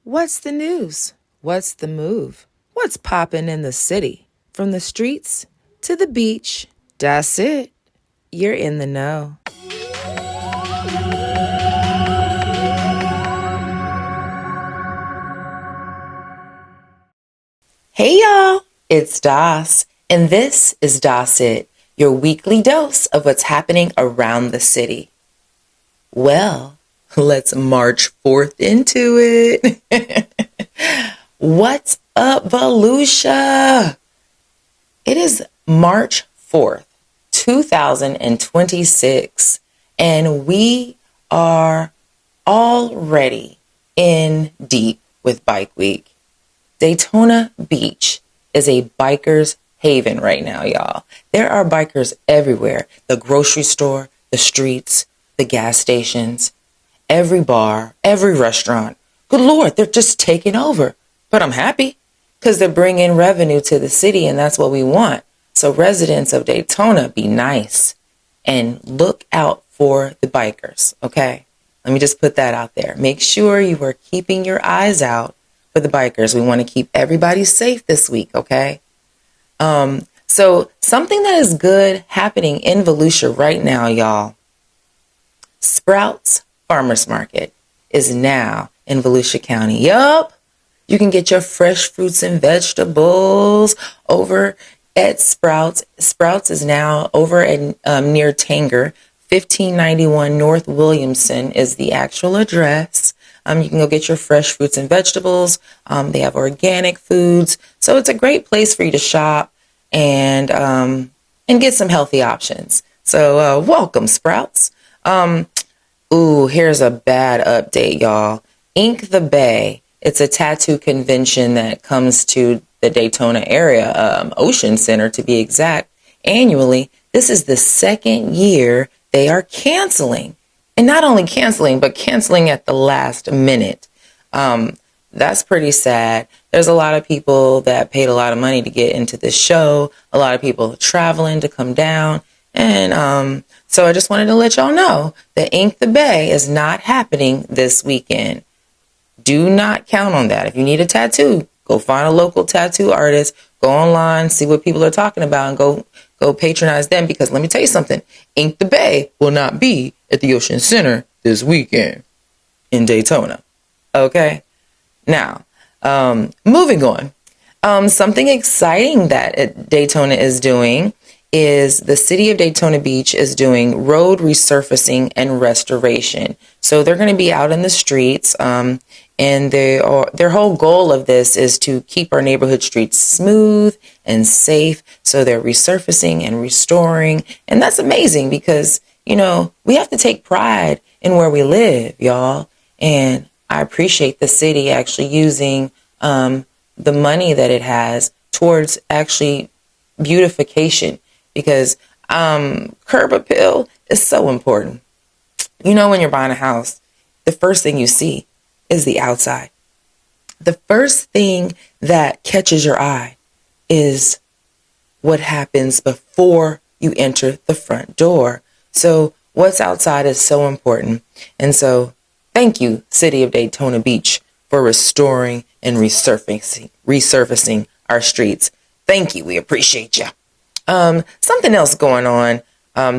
What's the news? What's the move? What's poppin' in the city? From the streets to the beach, that's it. You're in the know. Hey y'all, it's Das, and this is Das It, your weekly dose of what's happening around the city. Well, let's march forth into it. What's up, Volusia? It is March 4th, 2026, and we are already in deep with Bike Week. Daytona Beach is a biker's haven right now, y'all. There are bikers everywhere. The grocery store, the streets, the gas stations, every bar, every restaurant. Good Lord, they're just taking over. But I'm happy because they're bringing revenue to the city, and that's what we want. So residents of Daytona, be nice and look out for the bikers, okay? Let me just put that out there. Make sure you are keeping your eyes out for the bikers. We want to keep everybody safe this week, okay? So something that is good happening in Volusia right now, y'all. Sprouts Farmers Market is now in Volusia County. Yup. You can get your fresh fruits and vegetables over at Sprouts. Sprouts is now over at near Tanger. 1591 North Williamson is the actual address. You can go get your fresh fruits and vegetables. They have organic foods. So it's a great place for you to shop and get some healthy options. So welcome, Sprouts. Here's a bad update, y'all. Ink the Bay. It's a tattoo convention that comes to the Daytona area, Ocean Center to be exact, annually. This is the second year they are canceling. And not only canceling, but canceling at the last minute. That's pretty sad. There's a lot of people that paid a lot of money to get into this show. A lot of people traveling to come down. And so I just wanted to let y'all know that Ink the Bay is not happening this weekend. Do not count on that. If you need a tattoo, go find a local tattoo artist. Go online, see what people are talking about, and go patronize them. Because let me tell you something. Ink the Bay will not be at the Ocean Center this weekend in Daytona. Okay? Now, moving on. Something exciting that Daytona is doing is the city of Daytona Beach is doing road resurfacing and restoration. So they're going to be out in the streets, and their whole goal of this is to keep our neighborhood streets smooth and safe. So they're resurfacing and restoring, and that's amazing because, you know, we have to take pride in where we live, y'all. And I appreciate the city actually using the money that it has towards actually beautification. Because curb appeal is so important. You know, when you're buying a house, the first thing you see is the outside. The first thing that catches your eye is what happens before you enter the front door. So what's outside is so important. And so thank you, City of Daytona Beach, for restoring and resurfacing our streets. Thank you. We appreciate you. Something else going on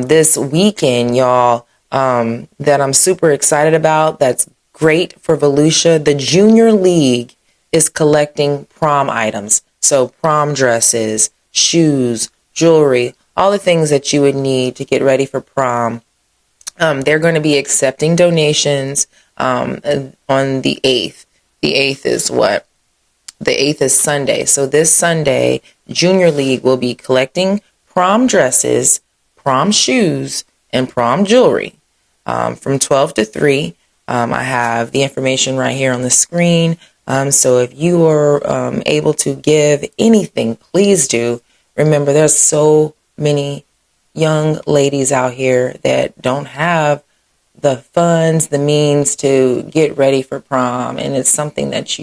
this weekend, y'all, that I'm super excited about. That's great for Volusia. The Junior League is collecting prom items. So prom dresses, shoes, jewelry, all the things that you would need to get ready for prom. They're going to be accepting donations on the 8th. The 8th is what? The 8th is Sunday. So this Sunday, Junior League will be collecting prom dresses, prom shoes, and prom jewelry from 12 to 3. I have the information right here on the screen. So if you are able to give anything, please do. Remember, there's so many young ladies out here that don't have the funds, the means to get ready for prom. And it's something that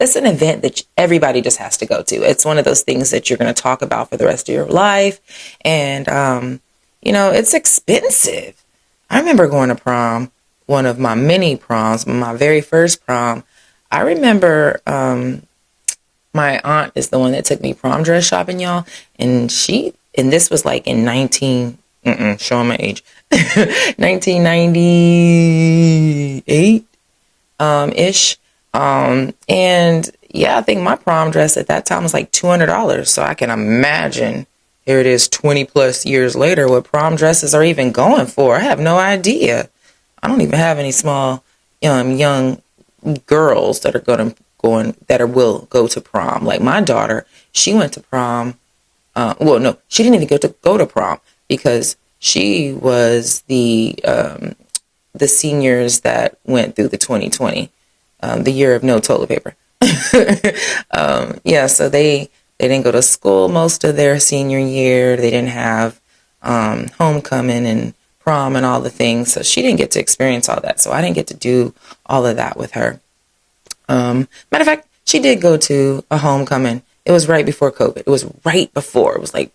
it's an event that everybody just has to go to. It's one of those things that you're going to talk about for the rest of your life. And, it's expensive. I remember going to prom, one of my many proms, my very first prom. I remember my aunt is the one that took me prom dress shopping, y'all. And this was like in showing my age, 1998 ish. And yeah, I think my prom dress at that time was like $200. So I can imagine here it is 20 plus years later what prom dresses are even going for. I have no idea. I don't even have any small young girls that are will go to prom. Like my daughter, she went to prom. Well, no, she didn't even go to prom because she was the seniors that went through the 2020, the year of no toilet paper. Yeah, so they didn't go to school most of their senior year. They didn't have homecoming and prom and all the things. So she didn't get to experience all that. So I didn't get to do all of that with her. Matter of fact, she did go to a homecoming. It was right before COVID. It was right before. It was like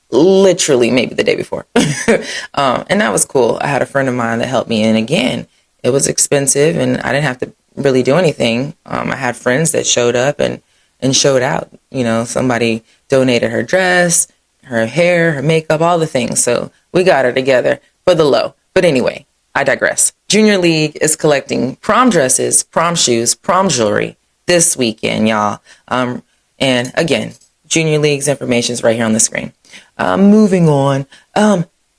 literally maybe the day before. And that was cool. I had a friend of mine that helped me. And again, it was expensive and I didn't have to really do anything. I had friends that showed up and showed out. You know, somebody donated her dress, her hair, her makeup, all the things. So we got her together for the low. But anyway, I digress. Junior League is collecting prom dresses, prom shoes, prom jewelry this weekend, y'all. And again, Junior League's information is right here on the screen. Moving on.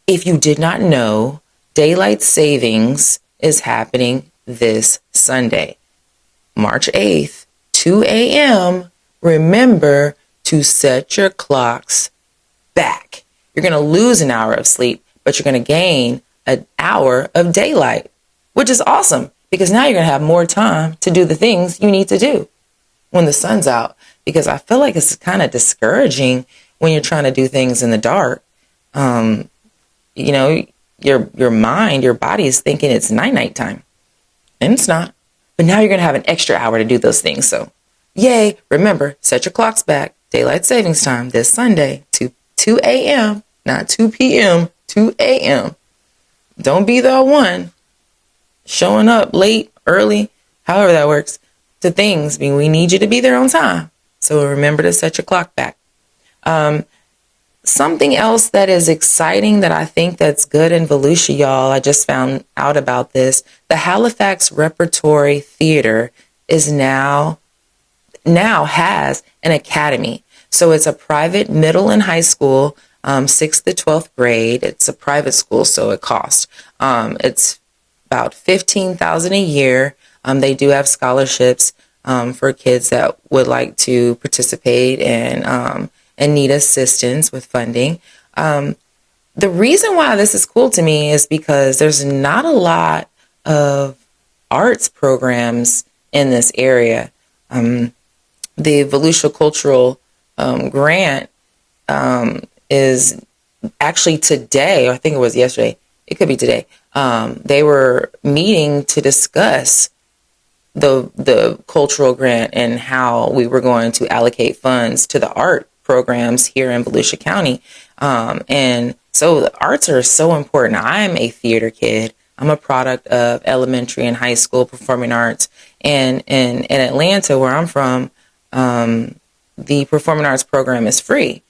If you did not know, daylight savings is happening this Sunday, March 8th, 2 a.m. Remember to set your clocks back. You're going to lose an hour of sleep, but you're going to gain an hour of daylight, which is awesome because now you're going to have more time to do the things you need to do when the sun's out. Because I feel like it's kind of discouraging when you're trying to do things in the dark. You know, your mind, your body is thinking it's night time, and it's not. But now you're going to have an extra hour to do those things. So, yay. Remember, set your clocks back. Daylight savings time this Sunday to 2 a.m., not 2 p.m., 2 a.m. Don't be the one showing up late, early, however that works, to things. I mean, we need you to be there on time. So remember to set your clock back. Something else that is exciting that I think that's good in Volusia, y'all, I just found out about this. The Halifax Repertory Theater is now has an academy. So it's a private middle and high school, 6th to 12th grade. It's a private school, so it costs. It's about $15,000 a year. They do have scholarships for kids that would like to participate and need assistance with funding. The reason why this is cool to me is because there's not a lot of arts programs in this area. The Volusia Cultural Grant is actually today, or I think it was yesterday, it could be today, they were meeting to discuss the cultural grant and how we were going to allocate funds to the art programs here in Volusia County. And so the arts are so important. I'm a theater kid. I'm a product of elementary and high school performing arts. And in Atlanta, where I'm from, the performing arts program is free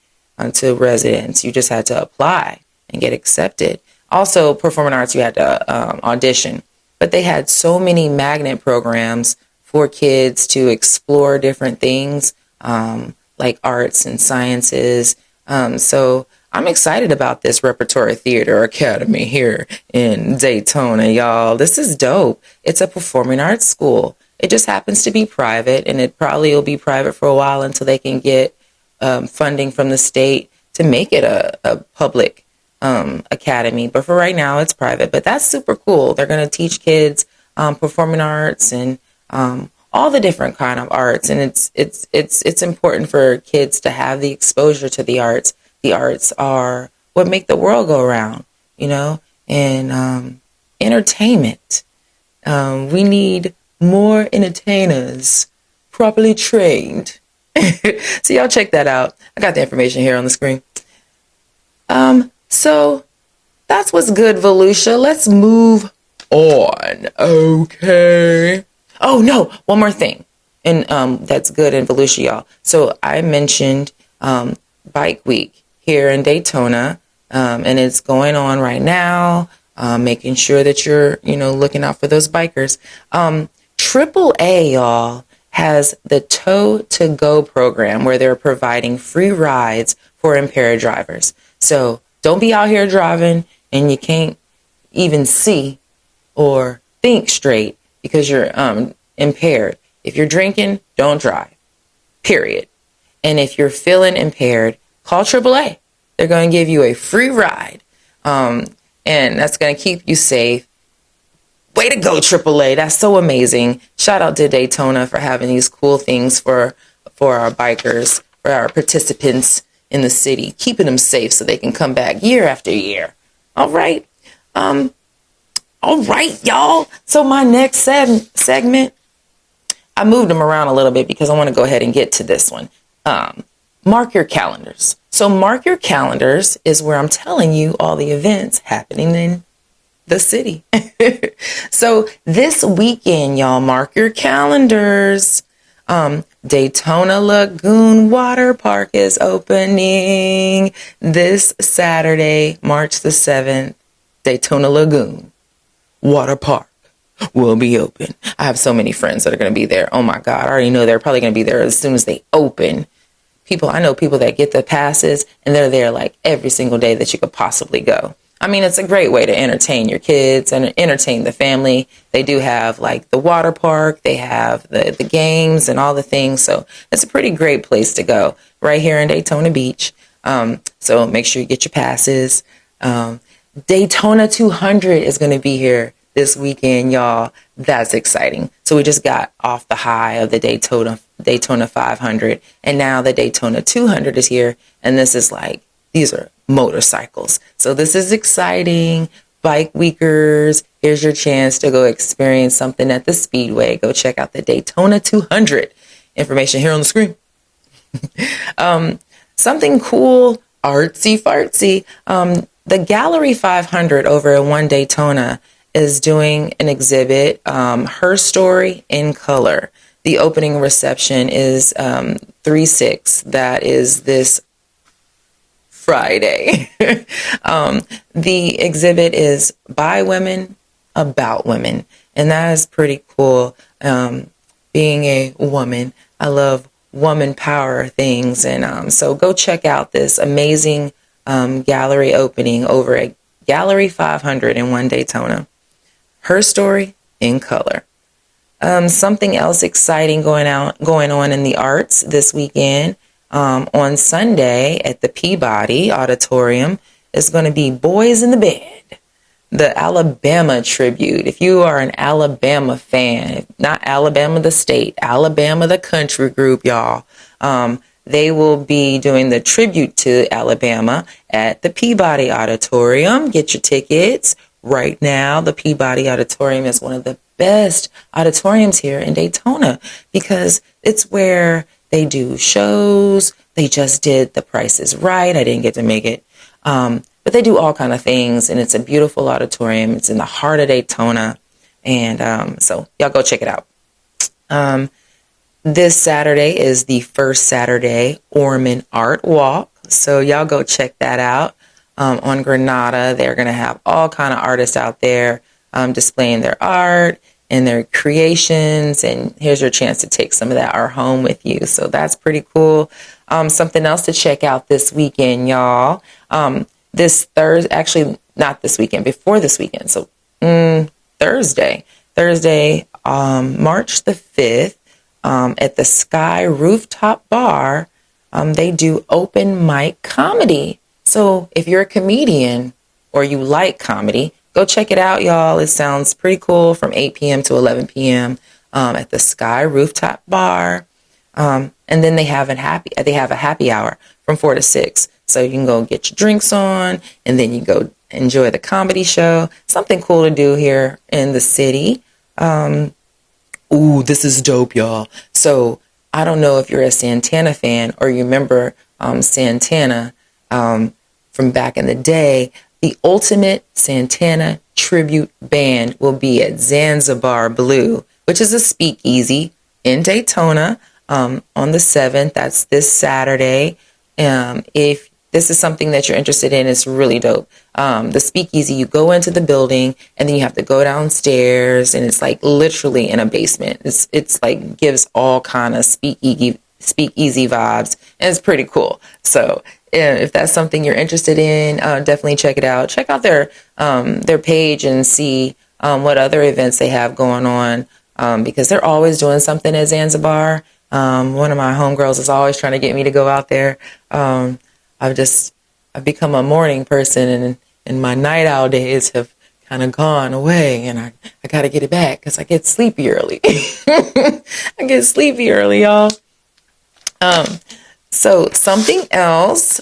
to residents. You just had to apply and get accepted. Also, performing arts, you had to audition. But they had so many magnet programs for kids to explore different things, like arts and sciences. So I'm excited about this Repertory Theater Academy here in Daytona, y'all. This is dope. It's a performing arts school. It just happens to be private, and it probably will be private for a while until they can get funding from the state to make it a public academy. But for right now, it's private. But that's super cool. They're going to teach kids performing arts and all the different kind of arts, and it's important for kids to have the exposure to the arts. The arts are what make the world go around, you know, and entertainment. We need more entertainers, properly trained. So y'all check that out. I got the information here on the screen. So that's what's good, Volusia. Let's move on. Okay. Oh no, one more thing. and that's good in Volusia, y'all. So I mentioned Bike Week here in Daytona, and it's going on right now. Making sure that you're, looking out for those bikers. AAA, y'all, has the Tow to Go program where they're providing free rides for impaired drivers. So don't be out here driving and you can't even see or think straight because you're impaired. If you're drinking, don't drive, period. And if you're feeling impaired, call AAA. They're going to give you a free ride. And that's going to keep you safe. Way to go, AAA. That's so amazing. Shout out to Daytona for having these cool things for our bikers, for our participants in the city, keeping them safe so they can come back year after year. All right. All right, y'all. So my next segment, I moved them around a little bit because I want to go ahead and get to this one. Mark your calendars. So mark your calendars is where I'm telling you all the events happening in the city. So this weekend, y'all, mark your calendars. Daytona Lagoon Water Park is opening this Saturday, March the 7th. Daytona Lagoon Water Park will be open. I have so many friends that are going to be there. Oh my God. I already know they're probably going to be there as soon as they open. I know people that get the passes and they're there like every single day that you could possibly go. I mean, it's a great way to entertain your kids and entertain the family. They do have like the water park. They have the games and all the things. So it's a pretty great place to go right here in Daytona Beach. So make sure you get your passes. Daytona 200 is going to be here this weekend, y'all. That's exciting. So we just got off the high of the Daytona 500, and now the Daytona 200 is here, and these are motorcycles. So this is exciting. Bike weekers, here's your chance to go experience something at the Speedway. Go check out the Daytona 200. Information here on the screen. Something cool, artsy fartsy. The Gallery 500 over at One Daytona is doing an exhibit, Her Story in Color. The opening reception is 3/6. That is this Friday. The exhibit is by women, about women. And that is pretty cool. Being a woman, I love woman power things. And so go check out this amazing gallery opening over at Gallery 500 in One Daytona. Her Story in Color. Something else exciting going on in the arts this weekend. On Sunday at the Peabody Auditorium is going to be Boys in the Band, the Alabama tribute. If you are an Alabama fan, not Alabama the state, Alabama the country group, y'all, they will be doing the tribute to Alabama at the Peabody Auditorium. Get your tickets right now. The Peabody Auditorium is one of the best auditoriums here in Daytona because it's where they do shows. They just did The Price is Right. I didn't get to make it. But they do all kind of things, and it's a beautiful auditorium. It's in the heart of Daytona. And so y'all go check it out. This Saturday is the first Saturday Orman Art Walk. So y'all go check that out. On Granada, they're going to have all kind of artists out there displaying their art and their creations. And here's your chance to take some of that art home with you. So that's pretty cool. Something else to check out this weekend, y'all. This Thursday, actually not this weekend, before this weekend. So Thursday, March the 5th, at the Sky Rooftop Bar, they do open mic comedy. So if you're a comedian or you like comedy, go check it out, y'all. It sounds pretty cool from 8 p.m. to 11 p.m. At the Sky Rooftop Bar. And then they have a happy hour from 4 to 6. So you can go get your drinks on and then you go enjoy the comedy show. Something cool to do here in the city. Ooh, this is dope, y'all. So I don't know if you're a Santana fan or you remember Santana from back in the day. The Ultimate Santana Tribute Band will be at Zanzibar Blue, which is a speakeasy in Daytona on the 7th. That's this Saturday. If this is something that you're interested in, it's really dope. The speakeasy, you go into the building and then you have to go downstairs, and it's like literally in a basement. It's like gives all kind of speakeasy vibes, and it's pretty cool. So if that's something you're interested in, definitely check it out. Check out their page and see what other events they have going on, because they're always doing something at Zanzibar. One of my homegirls is always trying to get me to go out there. I've become a morning person, and my night owl days have kind of gone away, and I got to get it back because I get sleepy early. I get sleepy early, y'all. So something else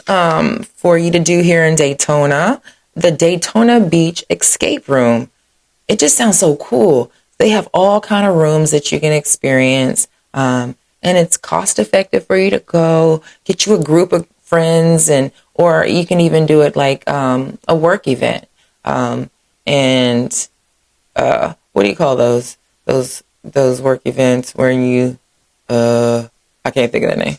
for you to do here in Daytona, the Daytona Beach escape room. It just sounds so cool. They have all kind of rooms that you can experience, and it's cost effective for you to go get you a group of friends, or you can even do it like a work event. And what do you call those work events where you I can't think of the name.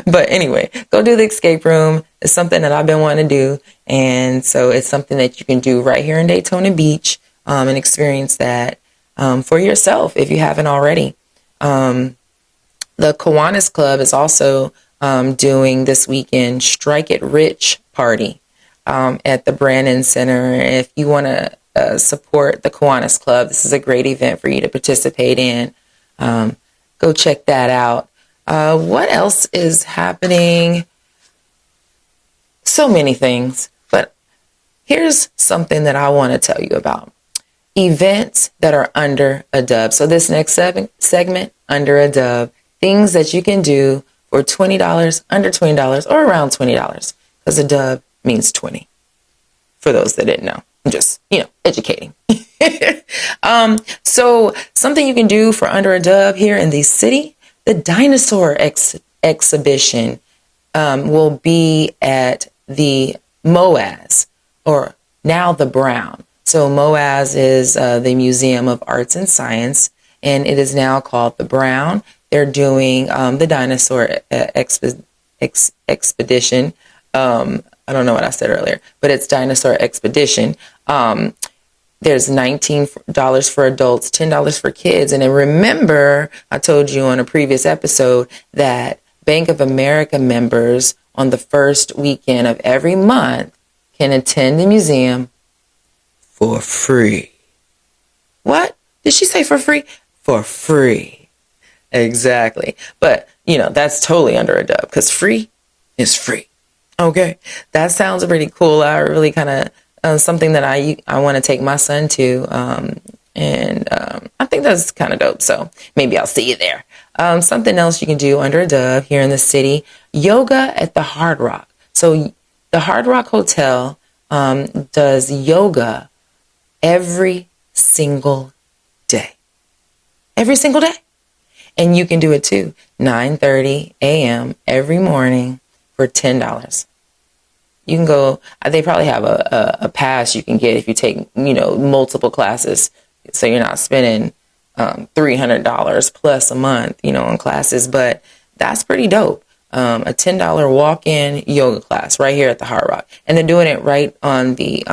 But anyway, go do the escape room. It's something that I've been wanting to do, and so it's something that you can do right here in Daytona Beach, and experience that for yourself if you haven't already. The Kiwanis Club is also doing this weekend Strike It Rich party at the Brandon Center. If you want to support the Kiwanis Club, this is a great event for you to participate in. Go check that out. What else is happening? So many things, but here's something that I want to tell you about. Events that are under a dub. So this next segment, under a dub, things that you can do for $20, under $20, or around $20, because a dub means 20. For those that didn't know, I'm just, educating. So something you can do for under a dub here in the city, the dinosaur exhibition will be at the MOAS, or now the Brown. So MOAS is the Museum of Arts and Science, and it is now called the Brown. They're doing the dinosaur expedition. I don't know what I said earlier, but it's dinosaur expedition. There's $19 for adults, $10 for kids. And then remember, I told you on a previous episode that Bank of America members on the first weekend of every month can attend the museum for free. What? Did she say for free? For free. Exactly. But, that's totally under a dub, because free is free. Okay. That sounds pretty cool. I really kind of, something that I want to take my son to. And I think that's kind of dope. So maybe I'll see you there. Something else you can do under a dub here in the city, yoga at the Hard Rock. So the Hard Rock Hotel does yoga every single day. Every single day. And you can do it too. 9:30 a.m. every morning for $10. You can go, they probably have a pass you can get if you take, multiple classes. So you're not spending $300 plus a month, on classes. But that's pretty dope. A $10 walk-in yoga class right here at the Hard Rock. And they're doing it right on the,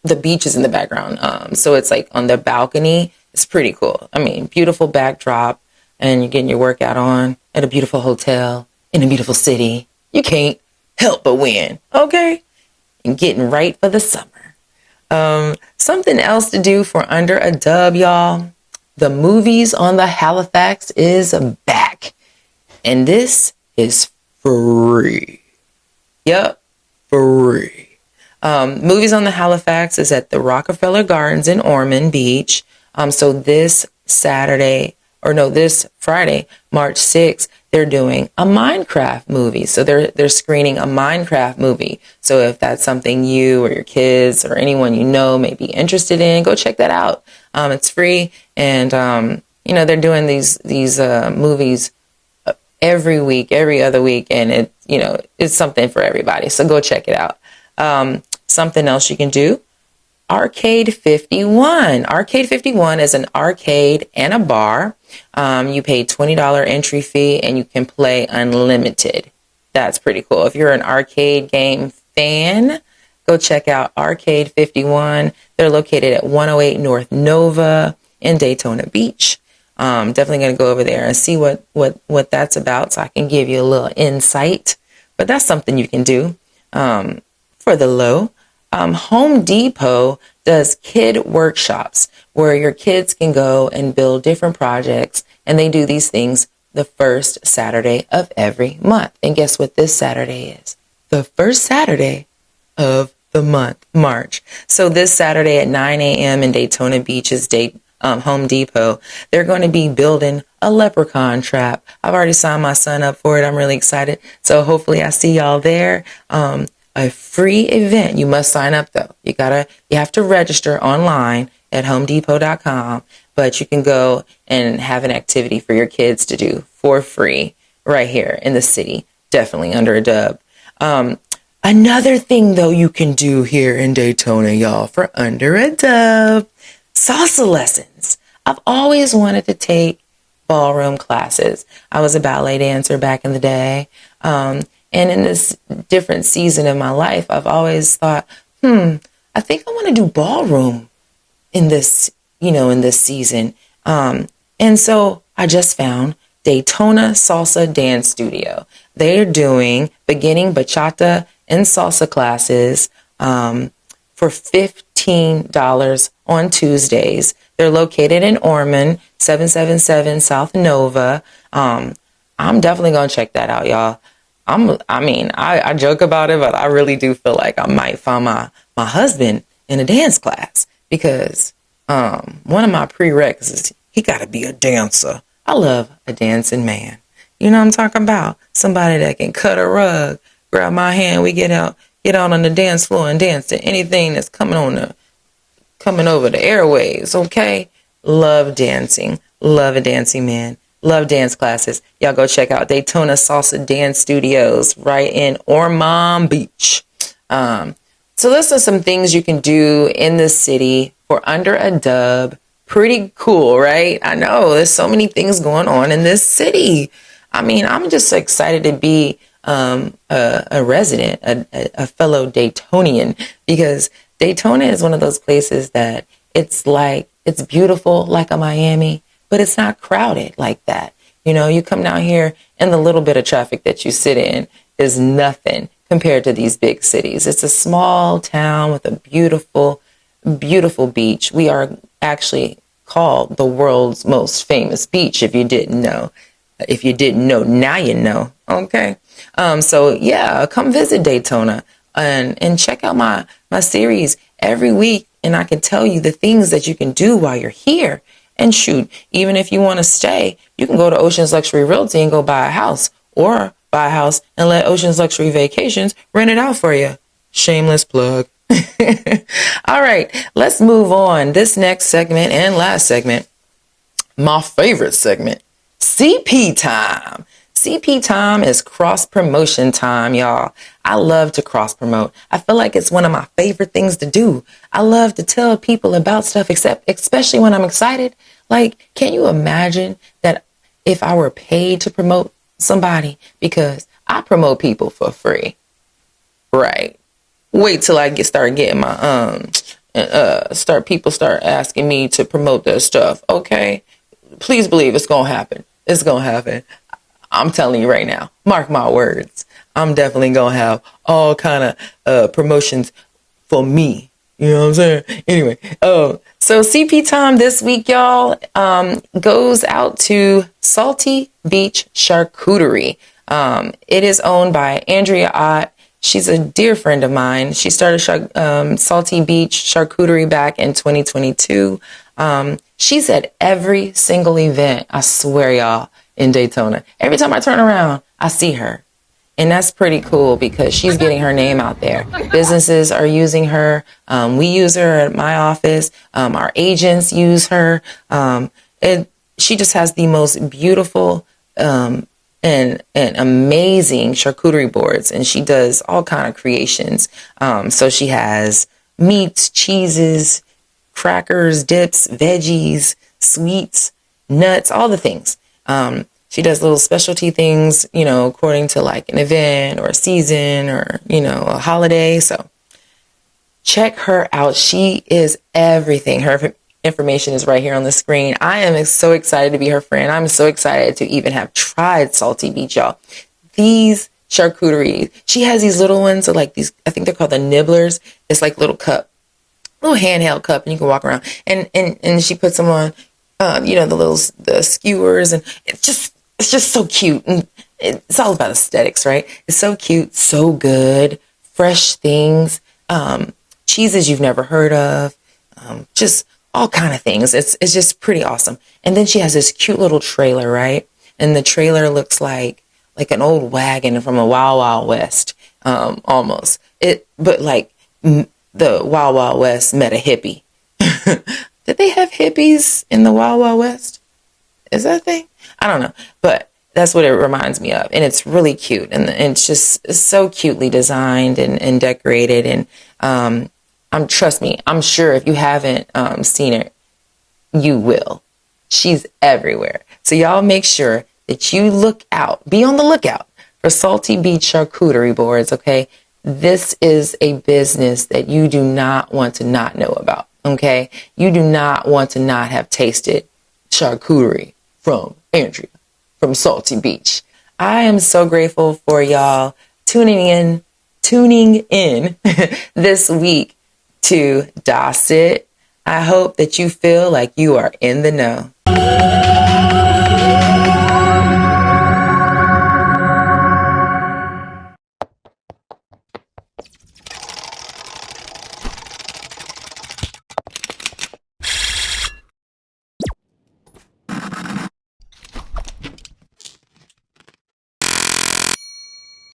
the beach is in the background. So it's like on the balcony. It's pretty cool. I mean, beautiful backdrop, and you're getting your workout on at a beautiful hotel in a beautiful city. You can't help but win. Okay. And getting right for the summer. Something else to do for under a dub, y'all. The Movies on the Halifax is back. And this is free. Yep. Free. Movies on the Halifax is at the Rockefeller Gardens in Ormond Beach. So this Friday, March 6th, they're doing a Minecraft movie. So they're screening a Minecraft movie. So if that's something you or your kids or anyone may be interested in, go check that out. It's free, and they're doing these movies every week, every other week, and it's something for everybody. So go check it out. Something else you can do Arcade 51. Arcade 51 is an arcade and a bar. You pay $20 entry fee and you can play unlimited. That's pretty cool. If you're an arcade game fan, go check out Arcade 51. They're located at 108 North Nova in Daytona Beach. Definitely going to go over there and see what that's about so I can give you a little insight. But that's something you can do for the low. Home Depot does kid workshops where your kids can go and build different projects, and they do these things the first Saturday of every month. And guess what this Saturday is? The first Saturday of the month, March. So this Saturday at 9 a.m. in Daytona Beach's Home Depot, they're going to be building a leprechaun trap. I've already signed my son up for it. I'm really excited. So hopefully I see y'all there. A free event. You must sign up though. You have to register online at homedepot.com, but you can go and have an activity for your kids to do for free right here in the city. Definitely under a dub. Another thing though you can do here in Daytona, y'all, for under a dub, salsa lessons. I've always wanted to take ballroom classes. I was a ballet dancer back in the day. And in this different season of my life, I've always thought, I think I want to do ballroom in this season. And so I just found Daytona Salsa Dance Studio. They're doing beginning bachata and salsa classes for $15 on Tuesdays. They're located in Ormond, 777 South Nova. I'm definitely going to check that out, y'all. I joke about it, but I really do feel like I might find my husband in a dance class because one of my prerequisites, he got to be a dancer. I love a dancing man. You know what I'm talking about? Somebody that can cut a rug, grab my hand, we get out on the dance floor and dance to anything that's coming over the airwaves, okay? Love dancing. Love a dancing man. Love dance classes. Y'all go check out Daytona Salsa Dance Studios right in Ormond Beach. So those are some things you can do in the city for under a dub. Pretty cool, right? I know there's so many things going on in this city. I'm just excited to be a resident, a fellow Daytonian, because Daytona is one of those places that it's beautiful like a Miami, but it's not crowded like that. You come down here and the little bit of traffic that you sit in is nothing compared to these big cities. It's a small town with a beautiful, beautiful beach. We are actually called the world's most famous beach, if you didn't know. If you didn't know, now you know. Okay. So yeah, come visit Daytona and check out my series every week. And I can tell you the things that you can do while you're here. And shoot, even if you want to stay, you can go to Ocean's Luxury Realty and go buy a house, or buy a house and let Ocean's Luxury Vacations rent it out for you. Shameless plug. All right, let's move on. This next segment and last segment, my favorite segment, CP time. CP time is cross promotion time, y'all. I love to cross promote. I feel like it's one of my favorite things to do. I love to tell people about stuff, especially when I'm excited. Like, can you imagine that if I were paid to promote somebody? Because I promote people for free. Right. Wait till I start getting my people start asking me to promote their stuff. Okay. Please believe it's gonna happen. It's gonna happen. I'm telling you right now, mark my words. I'm definitely going to have all kind of promotions for me. You know what I'm saying? Anyway, so CP time this week, y'all, goes out to Salty Beach Charcuterie. It is owned by Andrea Ott. She's a dear friend of mine. She started Salty Beach Charcuterie back in 2022. She's at every single event, I swear, y'all, in Daytona. Every time I turn around, I see her. And that's pretty cool because she's getting her name out there. Businesses are using her. We use her at my office. Our agents use her. She just has the most beautiful and amazing charcuterie boards, and she does all kind of creations. So she has meats, cheeses, crackers, dips, veggies, sweets, nuts, all the things. She does little specialty things, according to like an event or a season or, a holiday. So check her out. She is everything. Her information is right here on the screen. I am so excited to be her friend. I'm so excited to even have tried Salty Beach, y'all. These charcuterie, she has these little ones, so like these, I think they're called the nibblers. It's like little handheld cup, and you can walk around. And she puts them on, the skewers, and it's just so cute. And it's all about aesthetics, right? It's so cute, so good, fresh things, cheeses you've never heard of, just all kind of things. It's just pretty awesome. And then she has this cute little trailer, right? And the trailer looks like an old wagon from a Wild Wild West, almost. But like the Wild Wild West met a hippie. Did they have hippies in the Wild Wild West? Is that a thing? I don't know. But that's what it reminds me of. And it's really cute. And it's so cutely designed and decorated. And trust me, I'm sure if you haven't seen it, you will. She's everywhere. So y'all make sure that you be on the lookout for Salty Beach charcuterie boards, okay? This is a business that you do not want to not know about, okay? You do not want to not have tasted charcuterie from Andrea, from Salty Beach. I am so grateful for y'all tuning in this week to Doss It. I hope that you feel like you are in the know.